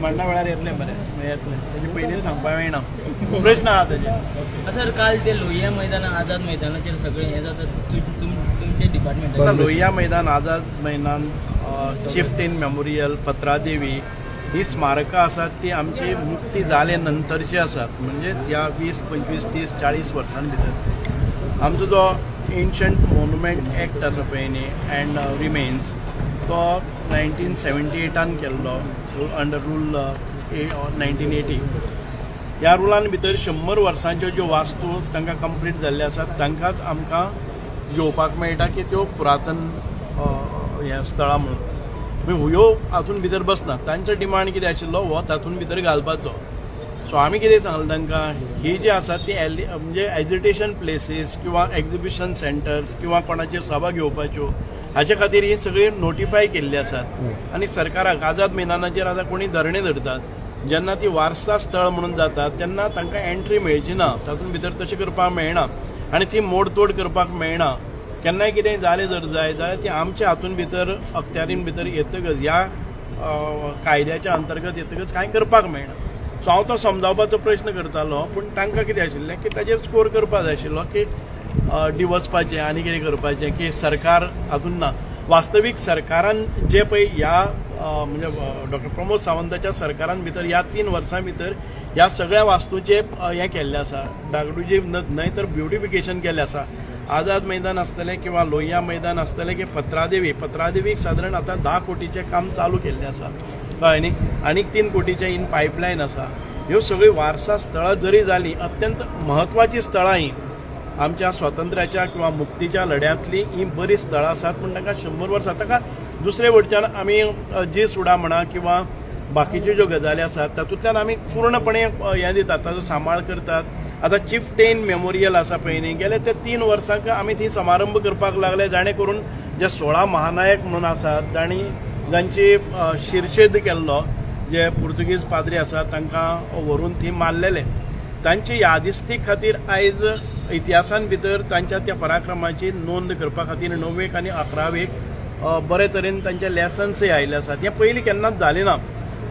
मांडना वेळार येतले बरें येतले तेजे पयलीं सांगपाक मेळना प्रश्न आहा तेजे सर काल ते लोहिया मैदान आझाद मैदानाचेर सगळे हे जातात तुमचे डिपार्टमेंट लोहिया मैदान आझाद मैदान चिफ्टेन मेमोरियल पत्रादेवी ही स्मारकां आसात ती आमची मुक्ती जाले नंतरची आसात म्हणजेच ह्या 20, 25, 30, 40 वर्सां भितर आमचो जो एन्शंट मोन्युमेंट एक्ट आसा पळय न्ही एंड रिमेन्स तो 1978 केल्लो अंडर रूल 1980 ह्या रुलान भितर 100 वर्सांच्यो ज्यो वास्तू तांकां कंप्लीट जाल्ले आसात तांकांच आमकां घेवपाक मेळटा की त्यो पुरातन हे स्थळां म्हणून ह्यो हातून भितर बसनात तांचो डिमांड कितें आशिल्लो हो तातून भितर घालपाचो सो आमी कितें सांगलें तांकां ही जी आसा ती म्हणजे एज्युटेशन प्लेसीस किंवा एक्झिबिशन सेंटर्स किंवा कोणाच्यो सभा घेवपाच्यो हाचे खातीर ही सगळी नोटिफाय केल्ली आसात आनी सरकाराक आझाद मैदानाचेर आतां कोणी धरणे धरतात जेन्ना ती वारसा स्थळ म्हणून जातात तेन्ना तांकां एंट्री मेळची ना तातूंत भितर तशें करपाक मेळना आनी ती मोडतोड करपाक मेळना केन्नाय कितेंय जालें जर जाय जाल्यार ती आमच्या हातून भितर अखत्यारीन भितर येतकच ह्या कायद्याच्या अंतर्गत येतकच कांय करपाक मेळना सो हांव तो समजावपाचो प्रयत्न करतालो पूण तांकां कितें आशिल्लें की ताजेर स्कोर करपाक जाय आशिल्लो की डिवचपाचें आनी कितें करपाचें की सरकार हातून ना वास्तवीक सरकारान जे पळय ह्या म्हणजे डॉक्टर प्रमोद सावंताच्या सरकारान भितर ह्या 3 वर्सां भितर ह्या सगळ्या वास्तूचे हे केल्ले आसा डागडुजी न्हय तर ब्युटिफिकेशन केल्लें आसा आझाद मैदान आसतलें किंवा लोहिया मैदान आसतलें की पत्रादेवीक सादारण आतां 10 कोटीचें काम चालू केल्लें आसा कळ्ळें न्ही आनीक 3 कोटीचें इन पायपलायन आसा ह्यो सगळी वारसा स्थळां जरी जालीं अत्यंत म्हत्वाची स्थळां ही आमच्या स्वातंत्र्याच्या किंवा मुक्तीच्या लढ्यांतली ही बरी स्थळां आसात पूण ताका 100 वर्सां ताका दुसरे वटच्यान आमी जी सुडा म्हणा किंवा बाकीच्यो ज्यो गजाली आसात तातूंतल्यान आमी पूर्णपणे हें दितात ताचो सांबाळ करतात आतां चिफ्टेन मेमोरियल आसा पळय न्ही गेले ते 3 वर्सांक आमी थंय समारंभ करपाक लागले जाणे करून जे 16 महानायक म्हणून आसात जांची शिरछेद केल्लो जे पुर्तुगीज पाद्री आसात तांकां व्हरून थंय मारलेले तांची यादिस्ती खातीर आयज इतिहासान भितर तांच्या त्या पराक्रमाची नोंद करपा खातीर 9वेक आनी 11वेक बरे तरेन तांचे लेसन्सय आयिल्ले आसात हें पयलीं केन्नाच जालें ना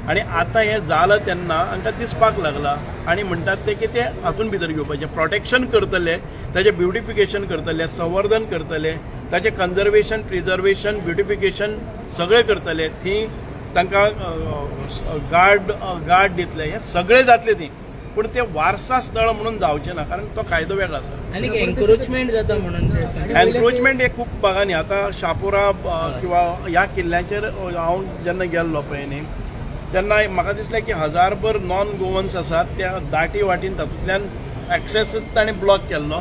आनी आतां हें जालां तेन्ना हांकां दिसपाक लागला आनी म्हणटात ते की ते हातून भितर घेवपाचें प्रोटेक्शन करतले ताचें ब्युटिफिकेशन करतले संवर्धन करतले ताचें कन्जर्वेशन प्रिजर्वेशन ब्युटिफिकेशन सगळें करतले थंय तांकां गार्ड दितले हें सगळें जातलें थंय पूण ते वारसा स्थळ म्हणून जावचें ना कारण तो कायदो वेगळो आसा आनी एन्क्रोचमेंट जाता म्हणून एन्क्रोचमेंट हे खूब भागांनी आतां शापोरा किंवा ह्या किल्ल्याचेर हांव जेन्ना गेल्लो पळय न्ही तेन्ना म्हाका दिसलें की 1000भर नॉन गोवन्स आसात त्या दाटी वाटीन तातूंतल्यान एक्सेसच ताणें ब्लॉक केल्लो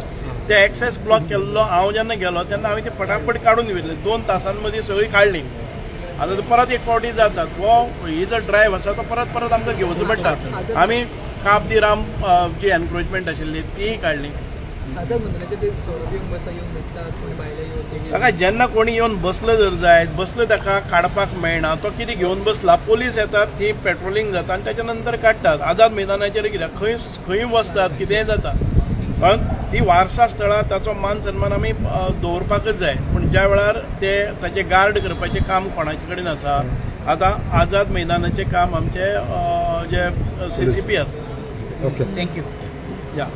ते एक्सेस ब्लॉक केल्लो हांव जेन्ना गेलो तेन्ना हांवें ती फटाफट काडून दिली 2 तासां मदीं सगळी काडली आतां तो परत एक फावटी जातात हो ही जो ड्रायव्ह आसा तो परत आमकां घेवचो पडटा आमी काब दी राम जी एन्क्रोचमेंट आशिल्ली ती काडली ताका जेन्ना कोणी येवन बसलो जर जायत बसलो ताका काडपाक मेळना तो कितें घेवन बसला पोलीस येतात ती पेट्रोलिंग जाता आनी ताच्या नंतर काडटात आझाद मैदानाचेर कित्याक खंय वचतात कितेंय जाता कारण ती वारसा स्थळां ताचो मान सन्मान आमी दवरपाकच जाय पूण ज्या वेळार ते ताचे गार्ड करपाचें काम कोणाचे कडेन आसा आतां आझाद मैदानाचें काम आमचे जे CCP आसा ओके थँक्यू या